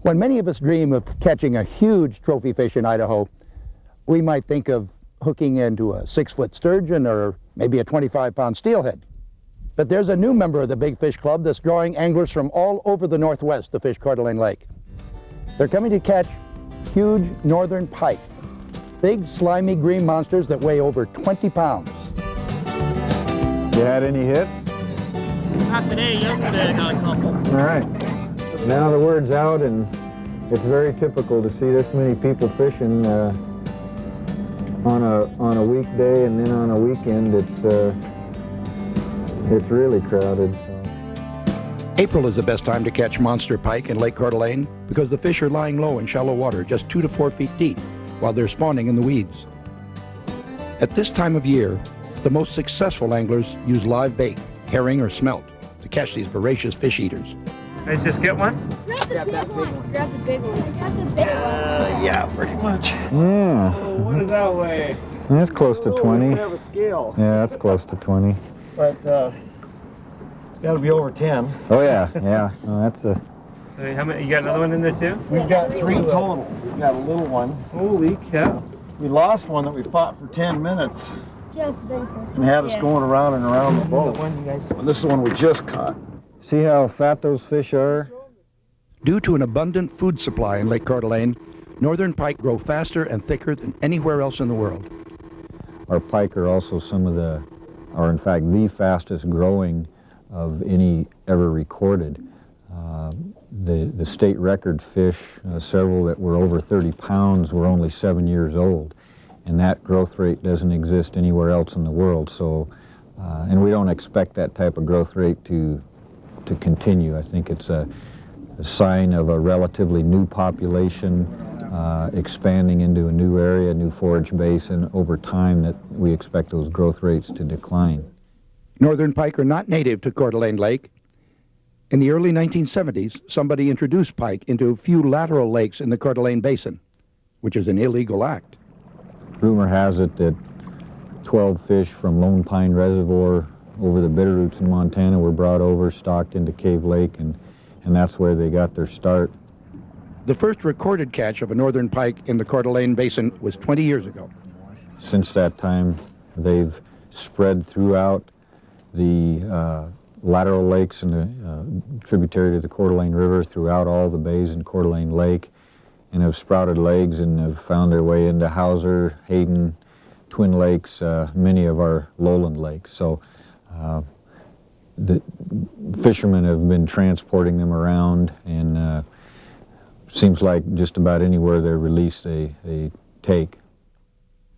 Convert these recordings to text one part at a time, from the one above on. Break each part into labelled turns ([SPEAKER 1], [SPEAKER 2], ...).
[SPEAKER 1] When many of us dream of catching a huge trophy fish in Idaho, we might think of hooking into a 6-foot sturgeon or maybe a 25-pound steelhead. But there's a new member of the Big Fish Club that's drawing anglers from all over the Northwest to fish Coeur d'Alene Lake. They're coming to catch huge northern pike, big slimy green monsters that weigh over 20 pounds.
[SPEAKER 2] You had any hits?
[SPEAKER 3] Not today, yesterday I got a couple.
[SPEAKER 2] All right. Now the word's out, and it's very typical to see this many people fishing on a weekday, and then on a weekend it's really crowded. So.
[SPEAKER 1] April is the best time to catch monster pike in Lake Coeur d'Alene because the fish are lying low in shallow water, just 2 to 4 feet deep, while they're spawning in the weeds. At this time of year, the most successful anglers use live bait, herring or smelt, to catch these voracious fish eaters.
[SPEAKER 3] Let's just get one?
[SPEAKER 4] Grab the big one. Grab the big one. Grab the big one.
[SPEAKER 3] Yeah, pretty much.
[SPEAKER 2] Yeah.
[SPEAKER 3] Oh, what does that weigh?
[SPEAKER 2] That's close to 20.
[SPEAKER 5] We have a scale,
[SPEAKER 2] Yeah, that's close to 20.
[SPEAKER 5] but it's got to be over 10.
[SPEAKER 2] Oh yeah, yeah. Oh, that's a.
[SPEAKER 3] So how many? You got another one in there too?
[SPEAKER 5] We've got 3 total. We've got a little one.
[SPEAKER 3] Holy cow!
[SPEAKER 5] We lost one that we fought for 10 minutes
[SPEAKER 4] Jeff, is that your first
[SPEAKER 5] and
[SPEAKER 4] one?
[SPEAKER 5] had us going around and around the boat.
[SPEAKER 3] One you guys.
[SPEAKER 5] And this is the one we just caught.
[SPEAKER 2] See how fat those fish are?
[SPEAKER 1] Due to an abundant food supply in Lake Coeur d'Alene, northern pike grow faster and thicker than anywhere else in the world.
[SPEAKER 2] Our pike are also some of the, or in fact the fastest growing of any ever recorded. The state record fish, several that were over 30 pounds, were only 7 years old. And that growth rate doesn't exist anywhere else in the world. So, and we don't expect that type of growth rate to continue. I think it's a sign of a relatively new population expanding into a new area, new forage base, and over time that we expect those growth rates to decline.
[SPEAKER 1] Northern pike are not native to Coeur d'Alene Lake. In the early 1970s, somebody introduced pike into a few lateral lakes in the Coeur d'Alene Basin, which is an illegal act.
[SPEAKER 2] Rumor has it that 12 fish from Lone Pine Reservoir over the Bitterroots in Montana were brought over, stocked into Cave Lake, and that's where they got their start.
[SPEAKER 1] The first recorded catch of a northern pike in the Coeur d'Alene Basin was 20 years ago.
[SPEAKER 2] Since that time, they've spread throughout the lateral lakes and the tributary to the Coeur d'Alene River, throughout all the bays in Coeur d'Alene Lake, and have sprouted legs and have found their way into Hauser, Hayden, Twin Lakes, many of our lowland lakes. So the fishermen have been transporting them around, and seems like just about anywhere they're released, they take.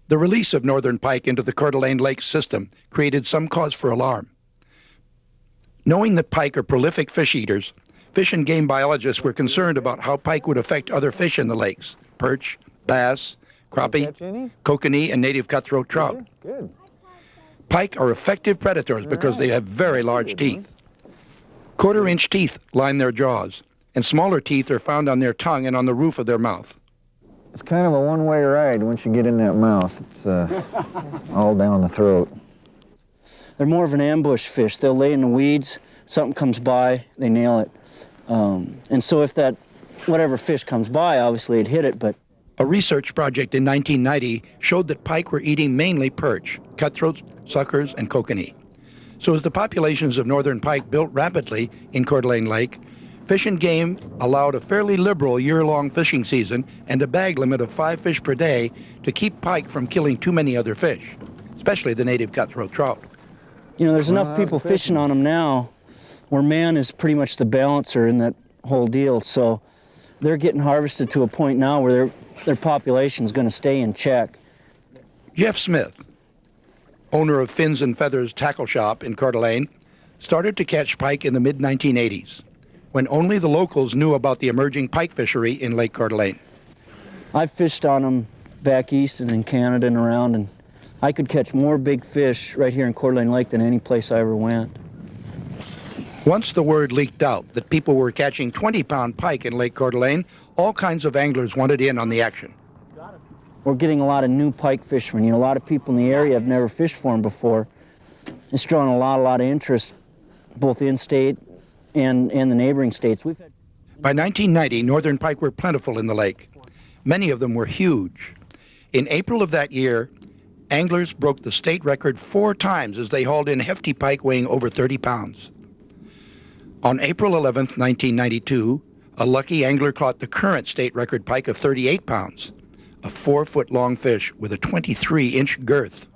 [SPEAKER 1] The release of northern pike into the Coeur d'Alene Lake system created some cause for alarm. Knowing that pike are prolific fish eaters, fish and game biologists were concerned about how pike would affect other fish in the lakes: perch, bass, crappie, kokanee, and native cutthroat trout.
[SPEAKER 2] Good.
[SPEAKER 1] Pike are effective predators because they have very large teeth. Quarter-inch teeth line their jaws, and smaller teeth are found on their tongue and on the roof of their mouth.
[SPEAKER 2] It's kind of a one-way ride once you get in that mouth. It's all down the throat.
[SPEAKER 6] They're more of an ambush fish. They'll lay in the weeds, something comes by, they nail it. And so if that, whatever fish comes by, obviously it'd hit it, but...
[SPEAKER 1] A research project in 1990 showed that pike were eating mainly perch, cutthroats, suckers, and kokanee. So as the populations of northern pike built rapidly in Coeur d'Alene Lake, Fish and Game allowed a fairly liberal year-long fishing season and a bag limit of 5 fish per day to keep pike from killing too many other fish, especially the native cutthroat trout.
[SPEAKER 6] You know, there's enough people fishing on them now where man is pretty much the balancer in that whole deal. So they're getting harvested to a point now where their population's going to stay in check.
[SPEAKER 1] Jeff Smith, owner of Fins and Feathers Tackle Shop in Coeur d'Alene, started to catch pike in the mid-1980s, when only the locals knew about the emerging pike fishery in Lake Coeur d'Alene.
[SPEAKER 6] I've fished on them back east and in Canada and around, and I could catch more big fish right here in Coeur d'Alene Lake than any place I ever went.
[SPEAKER 1] Once the word leaked out that people were catching 20-pound pike in Lake Coeur d'Alene, all kinds of anglers wanted in on the action.
[SPEAKER 6] We're getting a lot of new pike fishermen. You know, a lot of people in the area have never fished for them before. It's drawing a lot of interest, both in-state and the neighboring states.
[SPEAKER 1] By 1990, northern pike were plentiful in the lake. Many of them were huge. In April of that year, anglers broke the state record 4 times as they hauled in hefty pike weighing over 30 pounds. On April 11, 1992, a lucky angler caught the current state record pike of 38 pounds, a 4-foot-long fish with a 23-inch girth.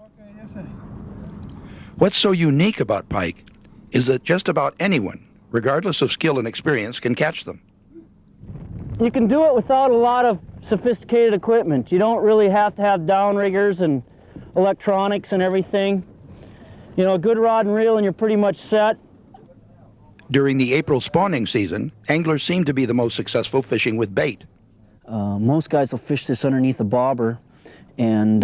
[SPEAKER 1] What's so unique about pike is that just about anyone, regardless of skill and experience, can catch them.
[SPEAKER 6] You can do it without a lot of sophisticated equipment. You don't really have to have downriggers and electronics and everything. You know, a good rod and reel and you're pretty much set.
[SPEAKER 1] During the April spawning season, anglers seem to be the most successful fishing with bait.
[SPEAKER 6] Most guys will fish this underneath a bobber, and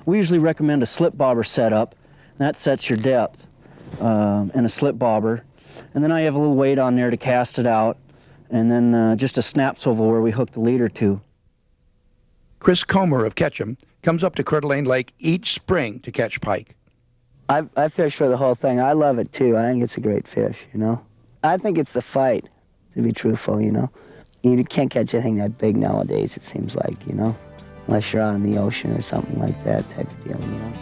[SPEAKER 6] we usually recommend a slip bobber setup. That sets your depth, and a slip bobber. And then I have a little weight on there to cast it out, and then just a snap swivel where we hook the leader to.
[SPEAKER 1] Chris Comer of Ketchum comes up to Coeur d'Alene Lake each spring to catch pike.
[SPEAKER 7] I fish for the whole thing. I love it too. I think it's a great fish, you know. I think it's the fight, to be truthful, you know. You can't catch anything that big nowadays, it seems like, you know, unless you're out in the ocean or something like that type of deal, you know.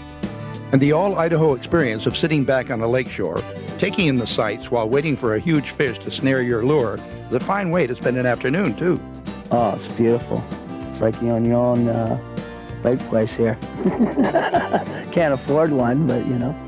[SPEAKER 1] And the all-Idaho experience of sitting back on a lakeshore, taking in the sights while waiting for a huge fish to snare your lure, is a fine way to spend an afternoon, too.
[SPEAKER 7] Oh, it's beautiful. It's like you're on your own lake place here. Can't afford one, but, you know.